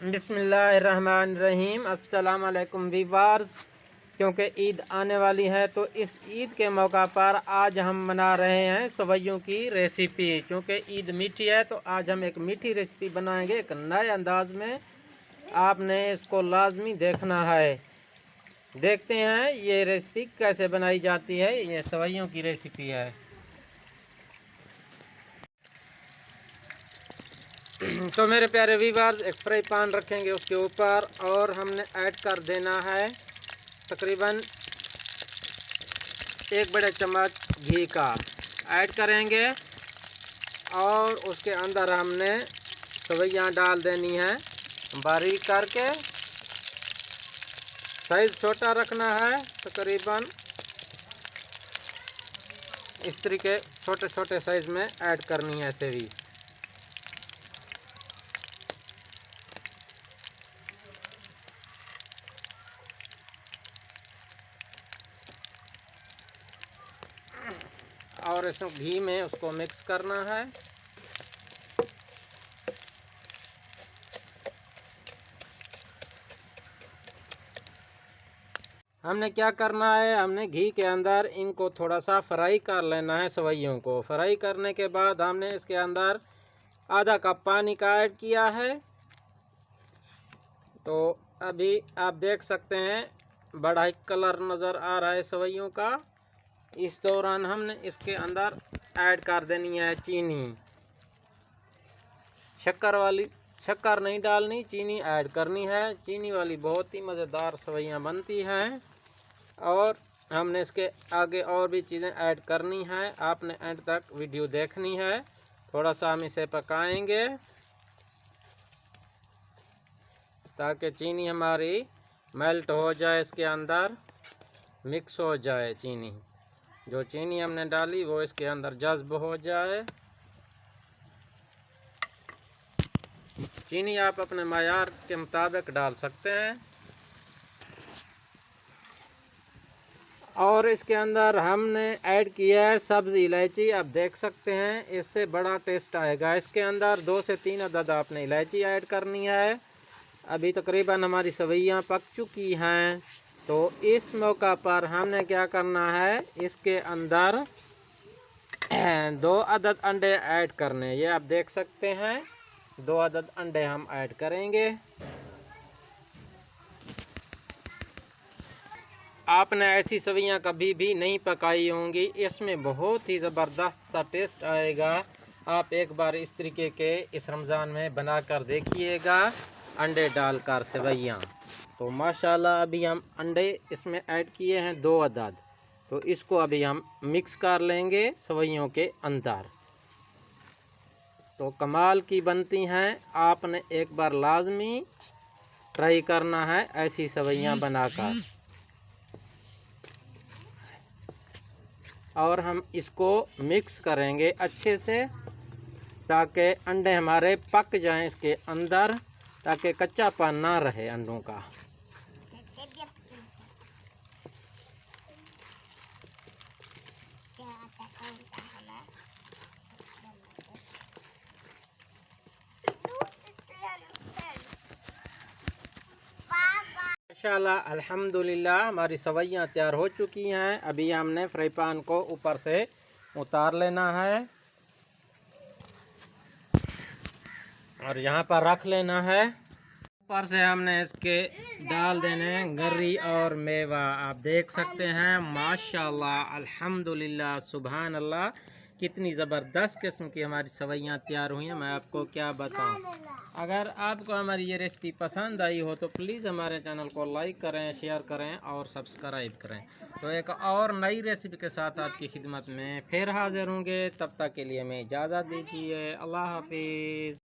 बिस्मिल्लाहिर्रहमानिर्रहीम। अस्सलाम वालेकुम वीवर्स। क्योंकि ईद आने वाली है तो इस ईद के मौका पर आज हम बना रहे हैं सवैयों की रेसिपी। क्योंकि ईद मीठी है तो आज हम एक मीठी रेसिपी बनाएंगे एक नए अंदाज में। आपने इसको लाजमी देखना है। देखते हैं ये रेसिपी कैसे बनाई जाती है। ये सवैयों की रेसिपी है। तो मेरे प्यारे वीवर्स, एक फ्राई पैन रखेंगे उसके ऊपर और हमने ऐड कर देना है तकरीबन 1 बड़े चम्मच घी का ऐड करेंगे और उसके अंदर हमने सवैयाँ डाल देनी है बारीक करके। साइज़ छोटा रखना है, तकरीबन इस तरीके छोटे छोटे साइज़ में ऐड करनी है ऐसे भी। और इसमें घी में उसको मिक्स करना है। हमने क्या करना है, हमने घी के अंदर इनको थोड़ा सा फ्राई कर लेना है। सवैयों को फ्राई करने के बाद हमने इसके अंदर आधा कप पानी का ऐड किया है। तो अभी आप देख सकते हैं बड़ा ही कलर नज़र आ रहा है सवैयों का। इस दौरान हमने इसके अंदर ऐड कर देनी है चीनी। शक्कर नहीं डालनी, चीनी ऐड करनी है। चीनी वाली बहुत ही मज़ेदार सवैयाँ बनती हैं। और हमने इसके आगे और भी चीज़ें ऐड करनी हैं। आपने एंड तक वीडियो देखनी है। थोड़ा सा हम इसे पकाएंगे ताकि चीनी हमारी मेल्ट हो जाए, इसके अंदर मिक्स हो जाए। चीनी जो चीनी हमने डाली वो इसके अंदर जज्ब हो जाए। चीनी आप अपने मायार के मुताबिक डाल सकते हैं। और इसके अंदर हमने ऐड किया है सब्ज़ इलायची। आप देख सकते हैं इससे बड़ा टेस्ट आएगा। इसके अंदर 2 से 3 अदद आपने इलायची ऐड करनी है। अभी तकरीबन हमारी सवैयाँ पक चुकी हैं। तो इस मौका पर हमने क्या करना है, इसके अंदर 2 अदद अंडे ऐड करने। ये आप देख सकते हैं 2 अदद अंडे हम ऐड करेंगे। आपने ऐसी सवैयाँ कभी भी नहीं पकाई होंगी, इसमें बहुत ही ज़बरदस्त सा टेस्ट आएगा। आप एक बार इस तरीके के इस रमज़ान में बनाकर देखिएगा अंडे डालकर सवैयाँ। तो माशाल्लाह अभी हम अंडे इसमें ऐड किए हैं 2 अदद। तो इसको अभी हम मिक्स कर लेंगे सवैयों के अंदर। तो कमाल की बनती हैं। आपने एक बार लाजमी ट्राई करना है ऐसी सवैयाँ बनाकर। और हम इसको मिक्स करेंगे अच्छे से ताकि अंडे हमारे पक जाएं इसके अंदर, ताकि कच्चापन ना रहे अंडों का। माशाल्लाह अल्हम्दुलिल्लाह हमारी सवैयाँ तैयार हो चुकी हैं। अभी हमने फ्राई पैन को ऊपर से उतार लेना है और यहाँ पर रख लेना है। ऊपर से हमने इसके डाल देने गर्री और मेवा। आप देख सकते हैं माशाल्लाह अल्हम्दुलिल्लाह सुभान अल्लाह कितनी ज़बरदस्त किस्म की हमारी सवैयाँ तैयार हुई हैं। मैं आपको क्या बताऊं। अगर आपको हमारी ये रेसिपी पसंद आई हो तो प्लीज़ हमारे चैनल को लाइक करें, शेयर करें और सब्सक्राइब करें। तो एक और नई रेसिपी के साथ आपकी खिदमत में फिर हाजिर होंगे। तब तक के लिए मैं इजाज़त दीजिए। अल्लाह हाफिज़।